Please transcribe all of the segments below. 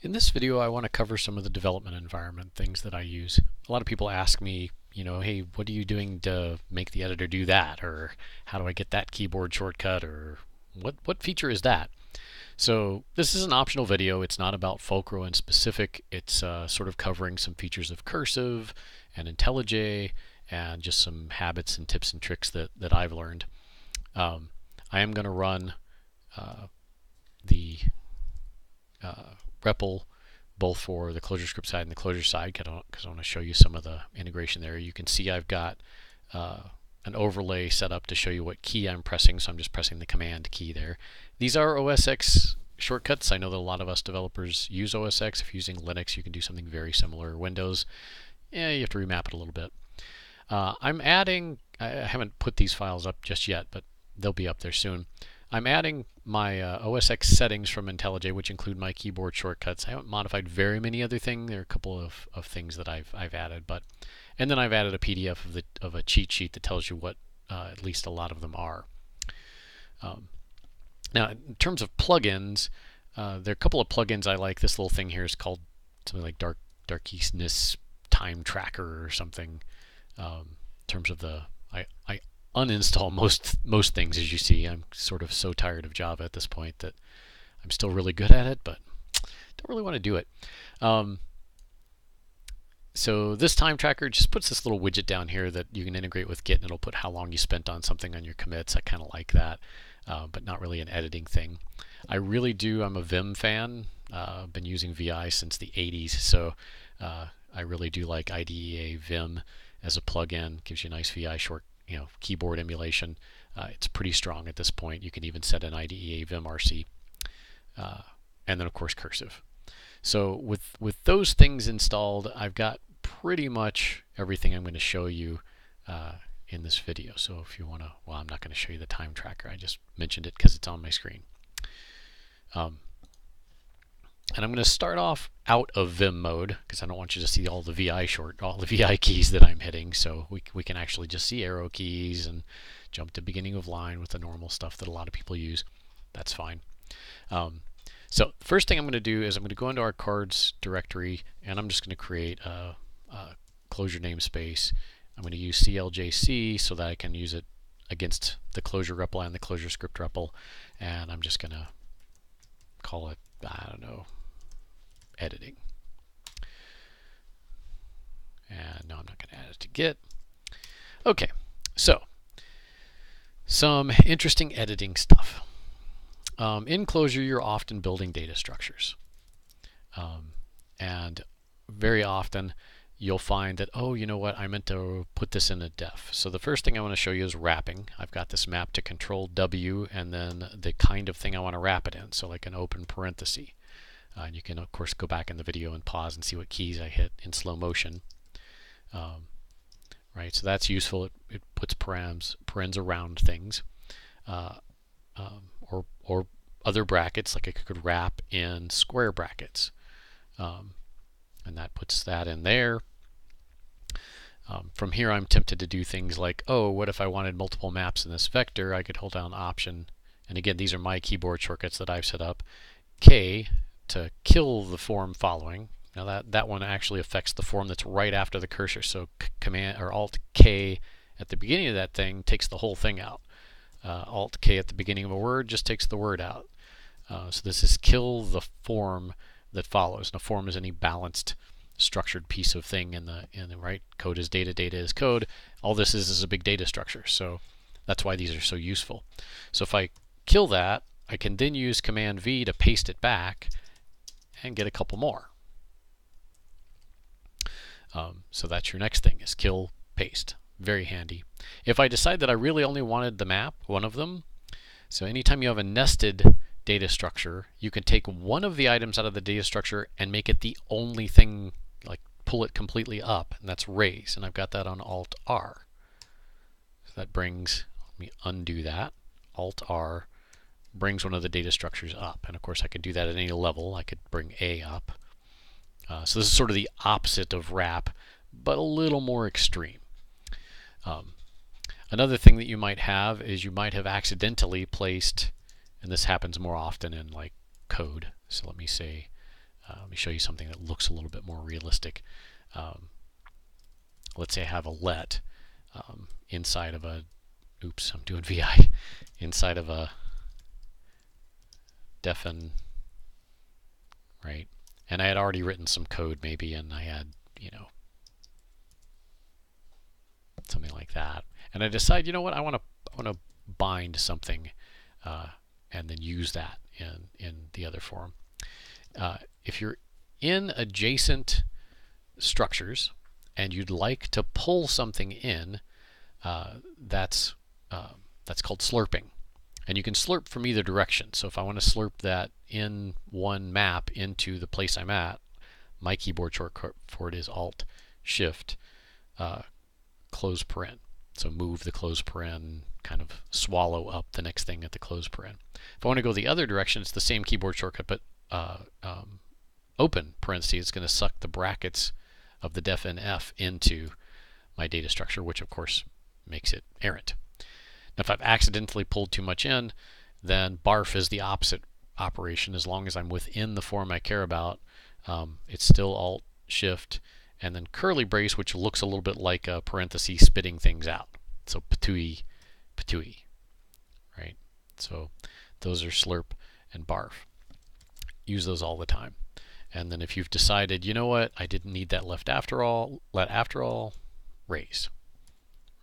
In this video, I want to cover some of the development environment things that I use. A lot of people ask me, hey, what are you doing to make the editor do that? Or how do I get that keyboard shortcut? Or what feature is that? So this is an optional video. It's not about Fulcro in specific. It's sort of covering some features of cursive and IntelliJ and just some habits and tips and tricks that I've learned. I am going to run the REPL both for the Clojure script side and the Clojure side because I want to show you some of the integration there. You can see I've got an overlay set up to show you what key I'm pressing, so I'm just pressing the command key there. These are OS X shortcuts. I know that a lot of us developers use OS X. If you're using Linux, you can do something very similar. Windows, you have to remap it a little bit. I'm adding, I haven't put these files up just yet, but they'll be up there soon. I'm adding my OS X settings from IntelliJ, which include my keyboard shortcuts. I haven't modified very many other things. There are a couple of things that I've added, and then I've added a PDF of a cheat sheet that tells you what at least a lot of them are. Now, in terms of plugins, there are a couple of plugins I like. This little thing here is called something like Darkness Time Tracker or something. In terms of I uninstall most things, as you see. I'm sort of so tired of Java at this point that I'm still really good at it, but don't really want to do it. So this time tracker just puts this little widget down here that you can integrate with Git, and it'll put how long you spent on something on your commits. I kind of like that, but not really an editing thing. I'm a Vim fan. I've been using VI since the 80s, so I really do like IDEA Vim as a plugin. Gives you a nice VI keyboard emulation. It's pretty strong at this point. You can even set an IDEA Vim RC, and then of course cursive. So with those things installed, I've got pretty much everything I'm going to show you in this video. So if you want to, well, I'm not going to show you the time tracker. I just mentioned it because it's on my screen. And I'm going to start off out of Vim mode because I don't want you to see all the VI keys that I'm hitting. So we can actually just see arrow keys and jump to beginning of line with the normal stuff that a lot of people use. That's fine. So the first thing I'm going to do is I'm going to go into our cards directory, and I'm just going to create a Clojure namespace. I'm going to use CLJC so that I can use it against the Clojure REPL and the Clojure script REPL, and I'm just going to call it, I don't know, editing. And no, I'm not going to add it to Git. Okay, so some interesting editing stuff. In Clojure, you're often building data structures. And very often you'll find that, oh, you know what, I meant to put this in a def. So the first thing I want to show you is wrapping. I've got this map to Control W and then the kind of thing I want to wrap it in, so like an open parenthesis. And you can, of course, go back in the video and pause and see what keys I hit in slow motion. Right, so that's useful. It puts parens around things. Or other brackets, like I could wrap in square brackets. And that puts that in there. From here, I'm tempted to do things like, oh, what if I wanted multiple maps in this vector? I could hold down Option, and again, these are my keyboard shortcuts that I've set up. K to kill the form following. Now that one actually affects the form that's right after the cursor. So Command or Alt K at the beginning of that thing takes the whole thing out. Alt K at the beginning of a word just takes the word out. So this is kill the form that follows. Now, form is any balanced, structured piece of thing in the right. Code is data, data is code. All this is a big data structure. So that's why these are so useful. So if I kill that, I can then use Command V to paste it back and get a couple more. So that's your next thing, is kill, paste. Very handy. If I decide that I really only wanted the map, one of them, so anytime you have a nested data structure, you can take one of the items out of the data structure and make it the only thing, like pull it completely up, and that's raise. And I've got that on Alt R. So that brings, let me undo that. Alt R brings one of the data structures up. And of course I could do that at any level. I could bring A up. So this is sort of the opposite of wrap, but a little more extreme. Another thing that you might have is you might have accidentally placed, and this happens more often in like code. So let me say Let me show you something that looks a little bit more realistic. Let's say I have a let inside of a, oops, I'm doing VI, inside of a defen, right? And I had already written some code maybe, and I had, something like that. And I decide, you know what, I want to bind something and then use that in the other form. If you're in adjacent structures and you'd like to pull something in, that's called slurping. And you can slurp from either direction. So if I want to slurp that in one map into the place I'm at, my keyboard shortcut for it is Alt-Shift close paren. So move the close paren, kind of swallow up the next thing at the close paren. If I want to go the other direction, it's the same keyboard shortcut, but open parentheses, it's going to suck the brackets of the defnf into my data structure, which of course makes it errant. Now, if I've accidentally pulled too much in, then barf is the opposite operation. As long as I'm within the form I care about, it's still Alt-Shift and then curly brace, which looks a little bit like a parenthesis spitting things out. So patui, patui, right? So those are slurp and barf. Use those all the time. And then if you've decided, you know what, I didn't need that let after all, raise,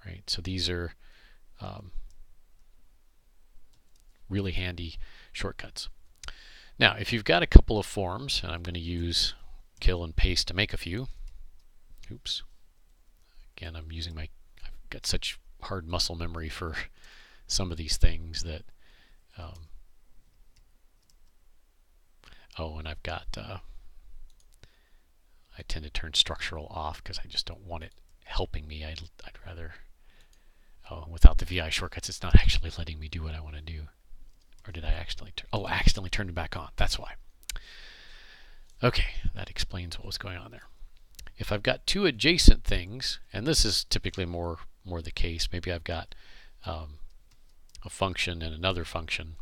right? So these are really handy shortcuts. Now, if you've got a couple of forms, and I'm going to use kill and paste to make a few. Oops. Again, I've got such hard muscle memory for some of these things that, oh, and I've got, I tend to turn structural off because I just don't want it helping me. I'd rather, oh, without the VI shortcuts, it's not actually letting me do what I want to do. Or did I accidentally turn it back on? That's why. Okay, that explains what was going on there. If I've got two adjacent things, and this is typically more the case, maybe I've got a function and another function,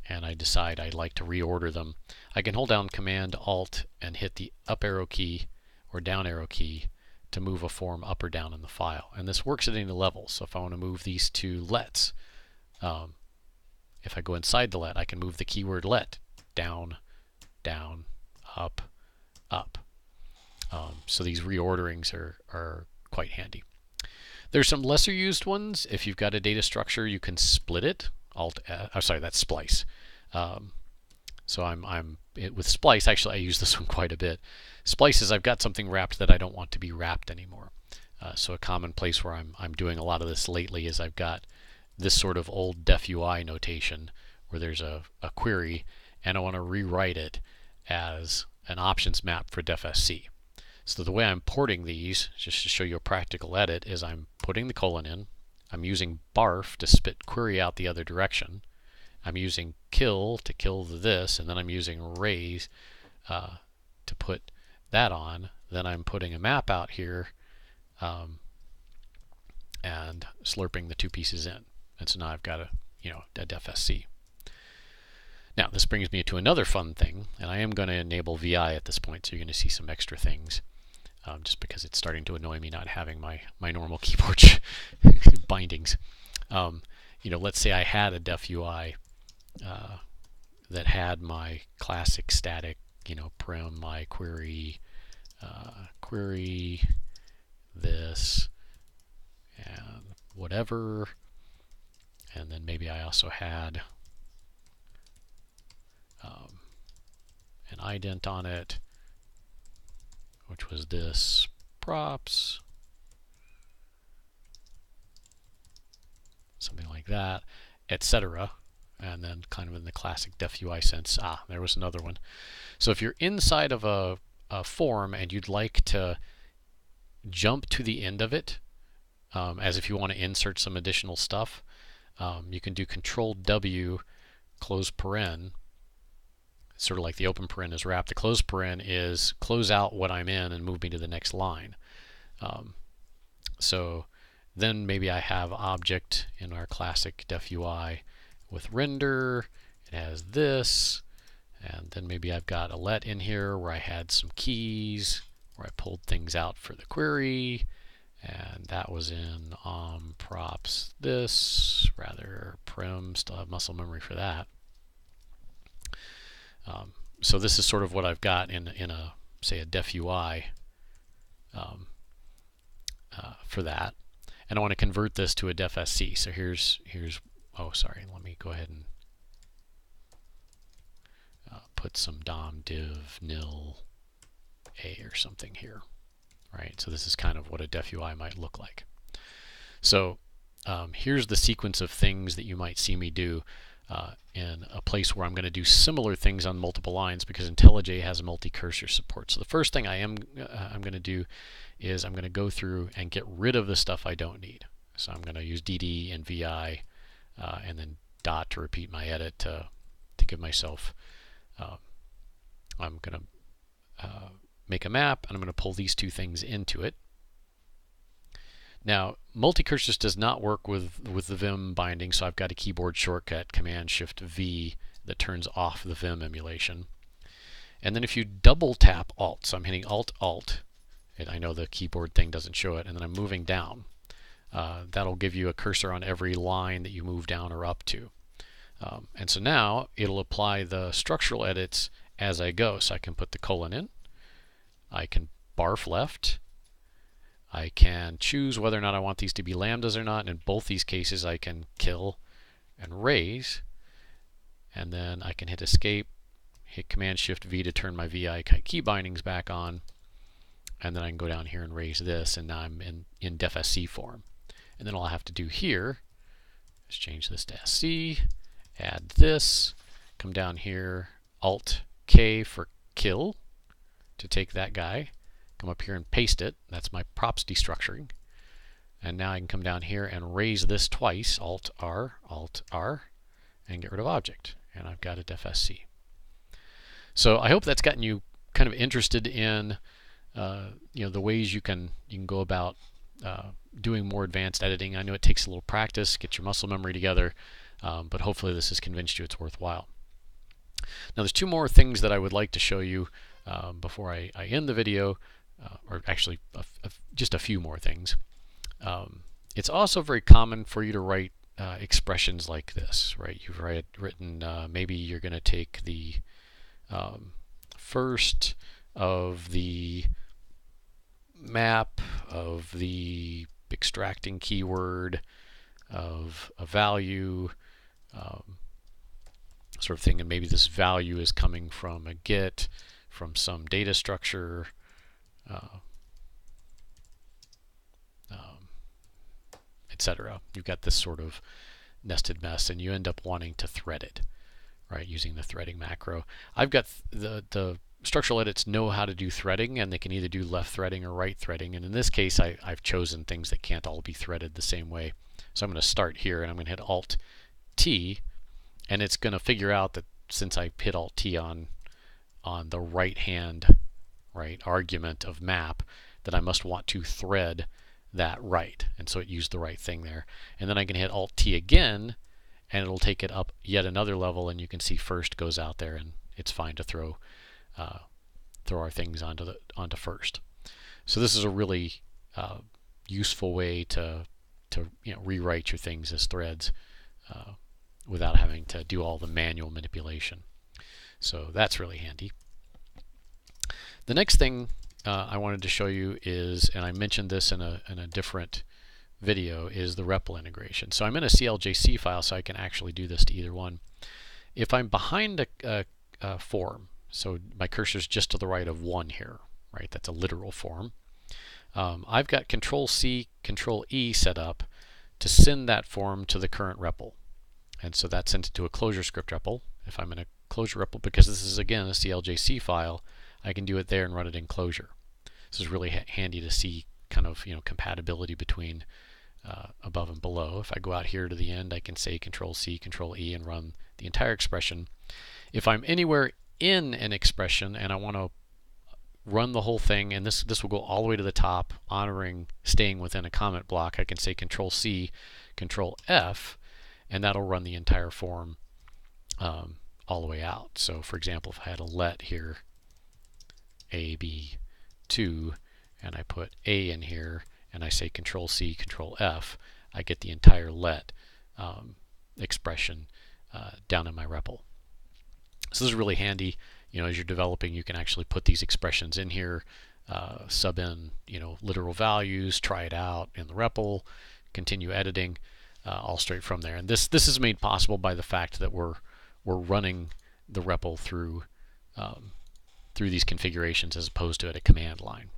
and I decide I'd like to reorder them, I can hold down Command Alt and hit the up arrow key or down arrow key to move a form up or down in the file. And this works at any level. So if I want to move these two lets, if I go inside the let, I can move the keyword let down, down, up, up. So these reorderings are quite handy. There's some lesser used ones. If you've got a data structure, you can split it. That's splice. So with splice, actually I use this one quite a bit. Splice is I've got something wrapped that I don't want to be wrapped anymore. So a common place where I'm doing a lot of this lately is I've got this sort of old def UI notation where there's a query and I want to rewrite it as an options map for defsc. So the way I'm porting these, just to show you a practical edit, is I'm putting the colon in, I'm using barf to spit query out the other direction, I'm using kill to kill this, and then I'm using raise to put that on. Then I'm putting a map out here and slurping the two pieces in. And so now I've got a defsc. Now this brings me to another fun thing, and I am going to enable VI at this point, so you're going to see some extra things, just because it's starting to annoy me not having my normal keyboard bindings. Let's say I had a def UI that had my classic static, prim, my query, query, this, and whatever, and then maybe I also had an ident on it, which was this props, something like that, etc. And then kind of in the classic def UI sense, there was another one. So if you're inside of a form and you'd like to jump to the end of it, as if you want to insert some additional stuff, you can do Control W, close paren. It's sort of like the open paren is wrapped. The close paren is close out what I'm in and move me to the next line. So then maybe I have object in our classic def UI with render. It has this and then maybe I've got a let in here where I had some keys, where I pulled things out for the query, and that was in props this, rather prim, still have muscle memory for that. So this is sort of what I've got in a, say, a def UI for that. And I want to convert this to a defsc. So here's oh, sorry, let me go ahead and put some dom div nil a or something here, right? So this is kind of what a def UI might look like. So here's the sequence of things that you might see me do in a place where I'm going to do similar things on multiple lines, because IntelliJ has multi-cursor support. So the first thing I'm going to do is I'm going to go through and get rid of the stuff I don't need. So I'm going to use dd and vi and then dot to repeat my edit to give myself. I'm going to make a map, and I'm going to pull these two things into it. Now, multicursors does not work with the Vim binding, so I've got a keyboard shortcut, Command-Shift-V, that turns off the Vim emulation. And then if you double tap Alt, so I'm hitting Alt-Alt, and I know the keyboard thing doesn't show it, and then I'm moving down, that'll give you a cursor on every line that you move down or up to. And so now it'll apply the structural edits as I go. So I can put the colon in, I can barf left, I can choose whether or not I want these to be lambdas or not, and in both these cases I can kill and raise, and then I can hit escape, hit Command-Shift-V to turn my VI key bindings back on, and then I can go down here and raise this, and now I'm in defsc form. And then all I have to do here is change this to SC, add this, come down here, Alt-K for kill to take that guy, come up here and paste it. That's my props destructuring. And now I can come down here and raise this twice, Alt-R, Alt-R, and get rid of object. And I've got a defsc. So I hope that's gotten you kind of interested in the ways you can go about doing more advanced editing. I know it takes a little practice, get your muscle memory together, but hopefully this has convinced you it's worthwhile. Now there's two more things that I would like to show you before I end the video, or actually just a few more things. It's also very common for you to write expressions like this, right? You've written, maybe you're going to take the first of the map of the extracting keyword of a value, sort of thing, and maybe this value is coming from a get, from some data structure, etc. You've got this sort of nested mess, and you end up wanting to thread it, right, using the threading macro. I've got the structural edits know how to do threading, and they can either do left threading or right threading, and in this case I've chosen things that can't all be threaded the same way. So I'm going to start here, and I'm going to hit Alt-T, and it's going to figure out that since I hit Alt-T on the right hand argument of map, that I must want to thread that right, and so it used the right thing there. And then I can hit Alt-T again, and it'll take it up yet another level, and you can see first goes out there, and it's fine to throw our things onto first. So this is a really useful way to rewrite your things as threads without having to do all the manual manipulation. So that's really handy. The next thing I wanted to show you is, and I mentioned this in a different video, is the Repple integration. So I'm in a CLJC file, so I can actually do this to either one. If I'm behind a form, so my cursor's just to the right of 1 here, right? That's a literal form. I've got Control-C, Control-E set up to send that form to the current REPL. And so that sent it to a Clojure script REPL. If I'm in a Clojure REPL, because this is again a CLJC file, I can do it there and run it in Clojure. This is really handy to see kind of compatibility between above and below. If I go out here to the end, I can say Control-C, Control-E and run the entire expression. If I'm anywhere in an expression and I want to run the whole thing, and this will go all the way to the top, honoring staying within a comment block, I can say Control-C, Control-F, and that'll run the entire form all the way out. So for example, if I had a let here, A, B, 2, and I put A in here, and I say Control C, Control F, I get the entire let expression down in my REPL. So this is really handy. You know, as you're developing, you can actually put these expressions in here, sub in, you know, literal values, try it out in the REPL, continue editing, all straight from there. And this is made possible by the fact that we're running the REPL through these configurations as opposed to at a command line.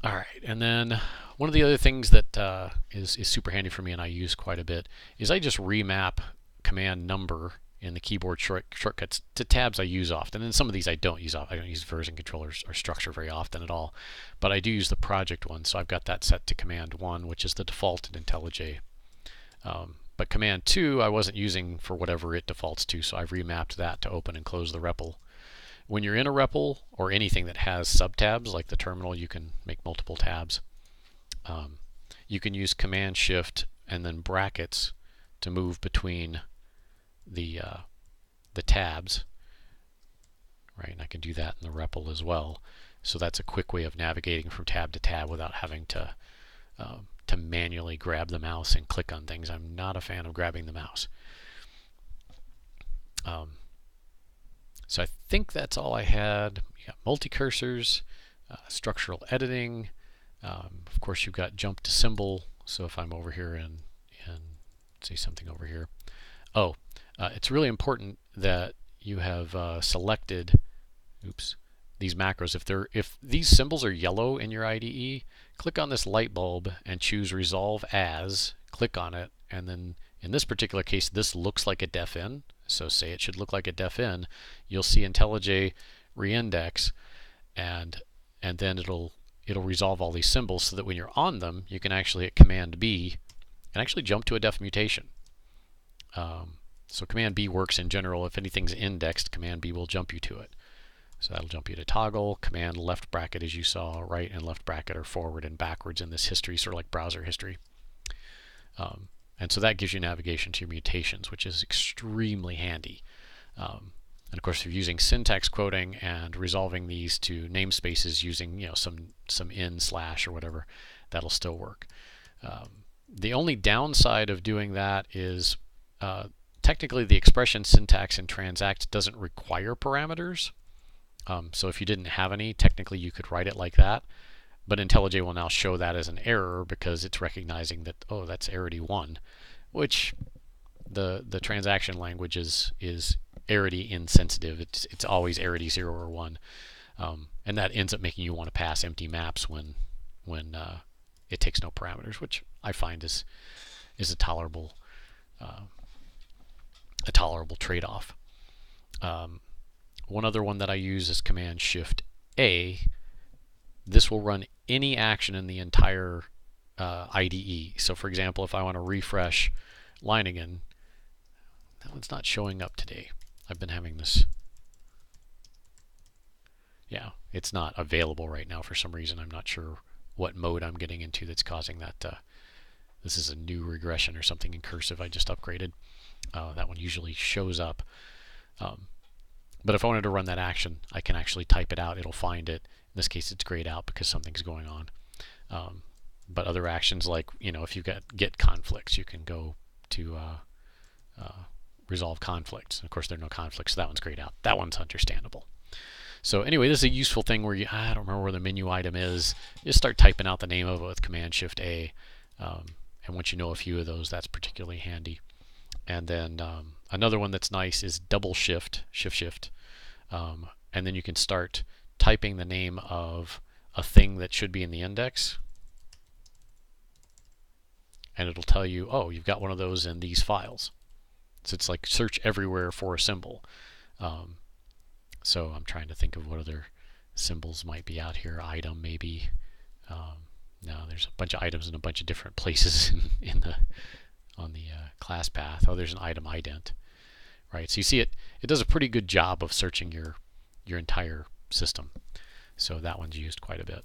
All right, and then one of the other things that is super handy for me and I use quite a bit is I just remap command number in the keyboard shortcuts to tabs I use often. And some of these I don't use often. I don't use version controllers or structure very often at all, but I do use the project one. So I've got that set to command 1, which is the default in IntelliJ. But command 2 I wasn't using for whatever it defaults to, so I've remapped that to open and close the REPL. When you're in a REPL or anything that has subtabs like the terminal, you can make multiple tabs. You can use Command Shift and then brackets to move between the tabs, right? And I can do that in the REPL as well. So that's a quick way of navigating from tab to tab without having to manually grab the mouse and click on things. I'm not a fan of grabbing the mouse. So I think that's all I had. You got multicursors, structural editing. Of course, you've got jump to symbol. So if I'm over here and say something over here, it's really important that you have selected, these macros. If these symbols are yellow in your IDE, click on this light bulb and choose Resolve As. Click on it, and then in this particular case, this looks like a def-in. So say it should look like a def-in. You'll see IntelliJ reindex, and then it'll resolve all these symbols so that when you're on them, you can actually hit Command B and actually jump to a defmutation. So Command B works in general. If anything's indexed, Command B will jump you to it. So that'll jump you to toggle. Command left bracket, as you saw, right and left bracket are forward and backwards in this history, sort of like browser history. And so that gives you navigation to your mutations, which is extremely handy. And of course, if you're using syntax quoting and resolving these to namespaces using some in slash or whatever, that'll still work. The only downside of doing that is technically the expression syntax in transact doesn't require parameters. So if you didn't have any, technically you could write it like that. But IntelliJ will now show that as an error because it's recognizing that, oh, that's arity 1, which the transaction language is arity insensitive. It's always arity 0 or 1. And that ends up making you want to pass empty maps when it takes no parameters, which I find is a tolerable trade-off. One other one that I use is Command Shift A. This will run any action in the entire IDE. So for example, if I want to refresh Leiningen, that one's not showing up today. I've been having this. Yeah, it's not available right now for some reason. I'm not sure what mode I'm getting into that's causing that. This is a new regression or something in cursive I just upgraded. That one usually shows up. But if I wanted to run that action, I can actually type it out. It'll find it. In this case, it's grayed out because something's going on. But other actions like, if you've got get conflicts, you can go to resolve conflicts. Of course, there are no conflicts, so that one's grayed out. That one's understandable. So anyway, this is a useful thing where I don't remember where the menu item is. Just start typing out the name of it with Command Shift A. And once you know a few of those, that's particularly handy. And then another one that's nice is double shift. And then you can start typing the name of a thing that should be in the index. And it'll tell you, oh, you've got one of those in these files. So it's like search everywhere for a symbol. So I'm trying to think of what other symbols might be out here. Item, maybe. No, there's a bunch of items in a bunch of different places on the class path. Oh, there's an item ident. Right, so you see it does a pretty good job of searching your entire system. So that one's used quite a bit.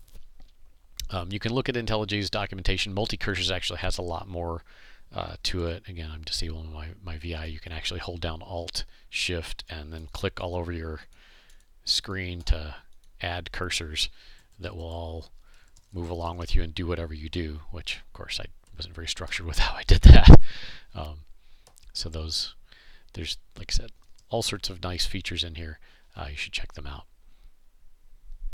You can look at IntelliJ's documentation. MultiCursors actually has a lot more to it. Again, I'm disabling my VI. You can actually hold down Alt, Shift, and then click all over your screen to add cursors that will all move along with you and do whatever you do, which, of course, I wasn't very structured with how I did that. So there's, like I said, all sorts of nice features in here. You should check them out.